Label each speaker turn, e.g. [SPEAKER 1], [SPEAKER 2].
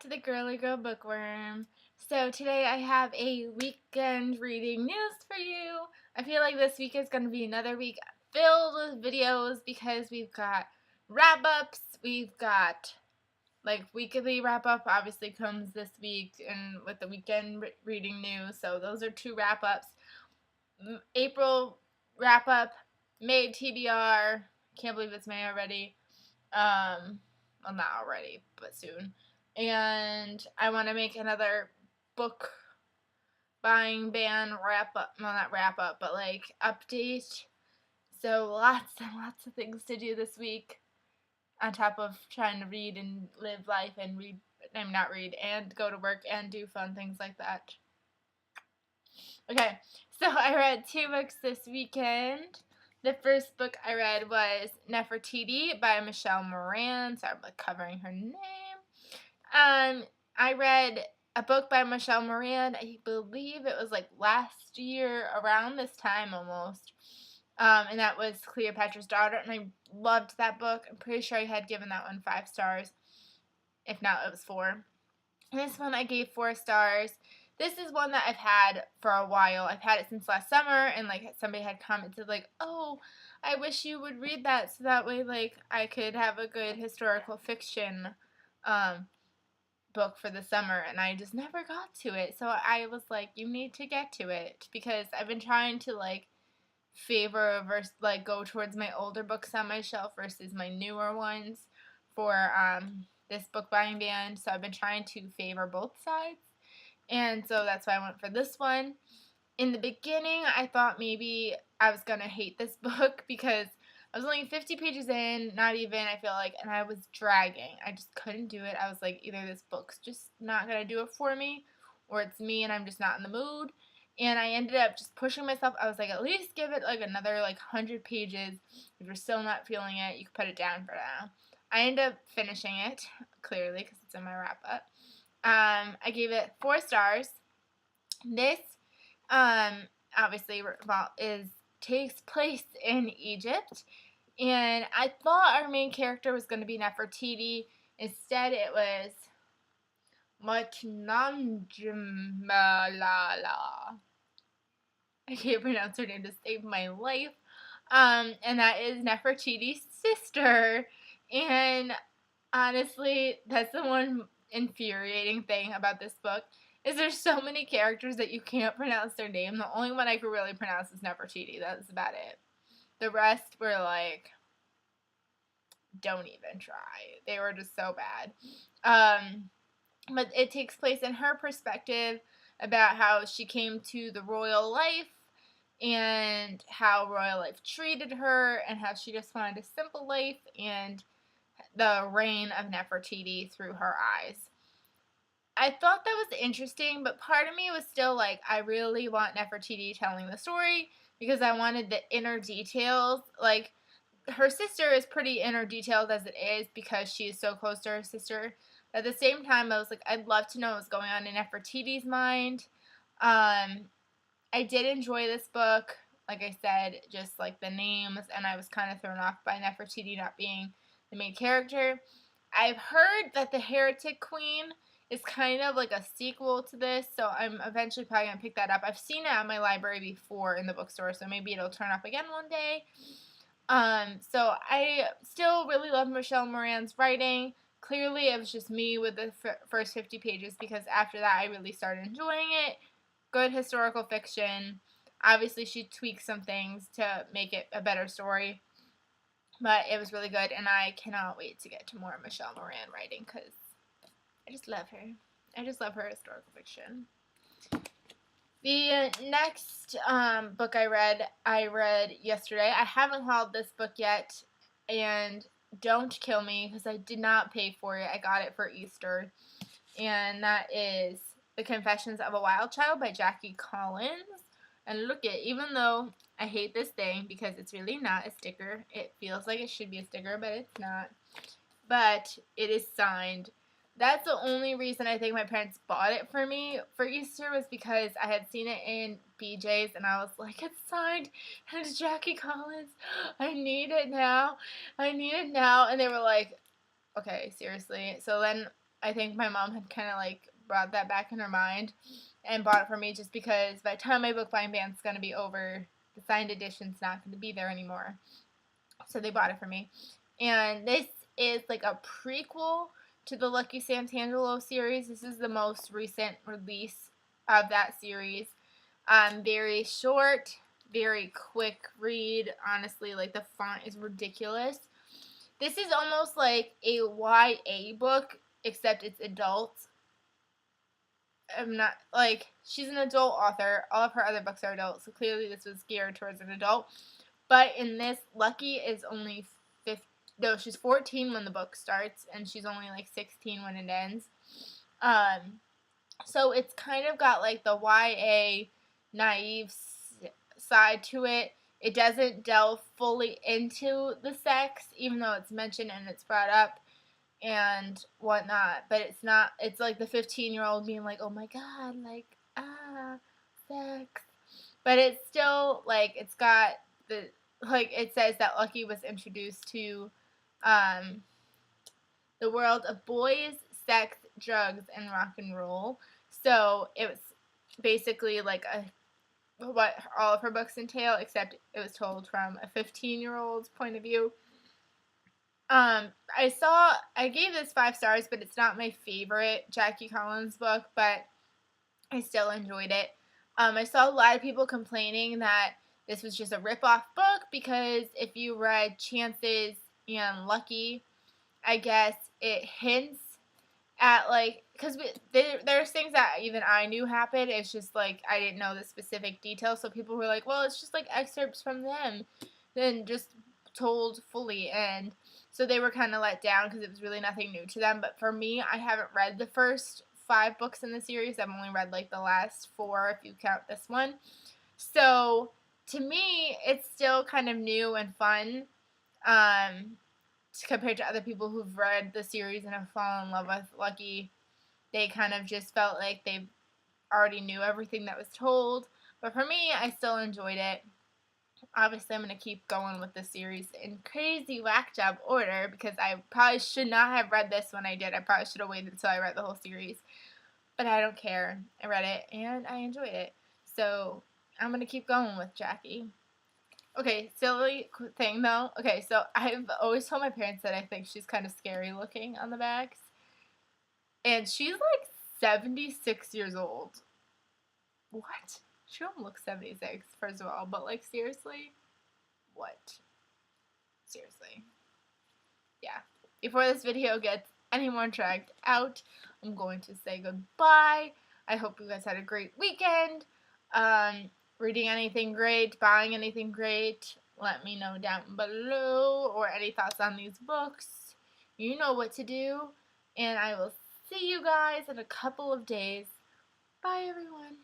[SPEAKER 1] To the Girly Girl Bookworm. So today I have a weekend reading news for you. I feel like this week is going to be another week filled with videos because we've got wrap-ups, we've got weekly wrap-up obviously comes this week and with the weekend reading news. So those are two wrap-ups. April wrap-up, May TBR, can't believe it's May already. Well, not already, but soon. And I want to make another book buying ban wrap up. Well, not wrap up, but update. So lots and lots of things to do this week on top of trying to read and live life and read. I'm not read and go to work and do fun things like that. Okay, so I read two books this weekend. The first book I read was Nefertiti by Michelle Moran. Sorry, I'm covering her name. I read a book by Michelle Moran. I believe it was last year, around this time almost. And that was Cleopatra's Daughter, and I loved that book. I'm pretty sure I had given that one 5 stars. If not, it was 4. And this one I gave 4 stars. This is one that I've had for a while. I've had it since last summer, and somebody had commented oh, I wish you would read that so that way I could have a good historical fiction book for the summer, and I just never got to it. So I was like, you need to get to it, because I've been trying to favor versus go towards my older books on my shelf versus my newer ones for this book buying ban. So I've been trying to favor both sides. And so that's why I went for this one. In the beginning, I thought maybe I was going to hate this book because I was only 50 pages in, not even, I feel like, and I was dragging. I just couldn't do it. I was like, either this book's just not going to do it for me, or it's me and I'm just not in the mood. And I ended up just pushing myself. I was like, at least give it another 100 pages. If you're still not feeling it, you can put it down for now. I ended up finishing it, clearly, because it's in my wrap-up. I gave it 4 stars. This, obviously, takes place in Egypt, and I thought our main character was going to be Nefertiti. Instead, it was Machnamjmalala. I can't pronounce her name to save my life. And that is Nefertiti's sister. And honestly, that's the one infuriating thing about this book, is there's so many characters that you can't pronounce their name. The only one I could really pronounce is Nefertiti. That's about it. The rest were don't even try. They were just so bad. But it takes place in her perspective about how she came to the royal life and how royal life treated her and how she just wanted a simple life and the reign of Nefertiti through her eyes. I thought that was interesting, but part of me was still I really want Nefertiti telling the story because I wanted the inner details. Her sister is pretty inner detailed as it is because she is so close to her sister. At the same time, I was I'd love to know what's going on in Nefertiti's mind. I did enjoy this book. Like I said, just the names, and I was kind of thrown off by Nefertiti not being the main character. I've heard that the Heretic Queen is kind of a sequel to this, so I'm eventually probably going to pick that up. I've seen it at my library before in the bookstore, so maybe it'll turn up again one day. So I still really love Michelle Moran's writing. Clearly, it was just me with the first 50 pages, because after that, I really started enjoying it. Good historical fiction. Obviously, she tweaks some things to make it a better story, but it was really good, and I cannot wait to get to more Michelle Moran writing, because I just love her. I just love her historical fiction. The next book I read yesterday. I haven't hauled this book yet, and don't kill me because I did not pay for it. I got it for Easter, and that is The Confessions of a Wild Child by Jackie Collins. And look at, even though I hate this thing because it's really not a sticker, it feels like it should be a sticker, but it's not. But it is signed. That's the only reason I think my parents bought it for me for Easter, was because I had seen it in BJ's and I was like, it's signed and it's Jackie Collins. I need it now. I need it now. And they were like, okay, seriously. So then I think my mom had kind of like brought that back in her mind and bought it for me just because by the time my book buying ban's going to be over, the signed edition's not going to be there anymore. So they bought it for me. And this is like a prequel to the Lucky Santangelo series. This is the most recent release of that series. Very short, very quick read. Honestly, like the font is ridiculous. This is almost like a YA book, except it's adult. I'm not like she's an adult author. All of her other books are adult, so clearly this was geared towards an adult. But in this, Lucky is only 15. No, she's 14 when the book starts, and she's only like 16 when it ends. So it's kind of got like the YA naive side to it. It doesn't delve fully into the sex, even though it's mentioned and it's brought up and whatnot. But it's not, it's like the 15-year-old being like, oh my god, like, sex. But it's still, like, it's got the, like, it says that Lucky was introduced to the world of boys, sex, drugs, and rock and roll. So it was basically like what all of her books entail, except it was told from a 15-year-old's point of view. I gave this 5 stars, but it's not my favorite Jackie Collins book, but I still enjoyed it. I saw a lot of people complaining that this was just a rip-off book because if you read Chances and Lucky, I guess it hints at, like, because there's things that even I knew happened. It's just, like, I didn't know the specific details, so people were like, well, it's just, like, excerpts from them, then just told fully, and so they were kind of let down because it was really nothing new to them. But for me, I haven't read the first 5 books in the series. I've only read, like, the last 4, if you count this one. So, to me, it's still kind of new and fun, compared to other people who've read the series and have fallen in love with Lucky. They kind of just felt like they already knew everything that was told. But for me, I still enjoyed it. Obviously, I'm going to keep going with the series in crazy whack job order because I probably should not have read this when I did. I probably should have waited until I read the whole series. But I don't care. I read it and I enjoyed it. So I'm going to keep going with Jackie. Okay, silly thing though. Okay, so I've always told my parents that I think she's kind of scary looking on the backs. And she's like 76 years old. What? She don't look 76, first of all, but like seriously? What? Seriously. Yeah. Before this video gets any more dragged out, I'm going to say goodbye. I hope you guys had a great weekend. Reading anything great, buying anything great, let me know down below, or any thoughts on these books. You know what to do, and I will see you guys in a couple of days. Bye, everyone.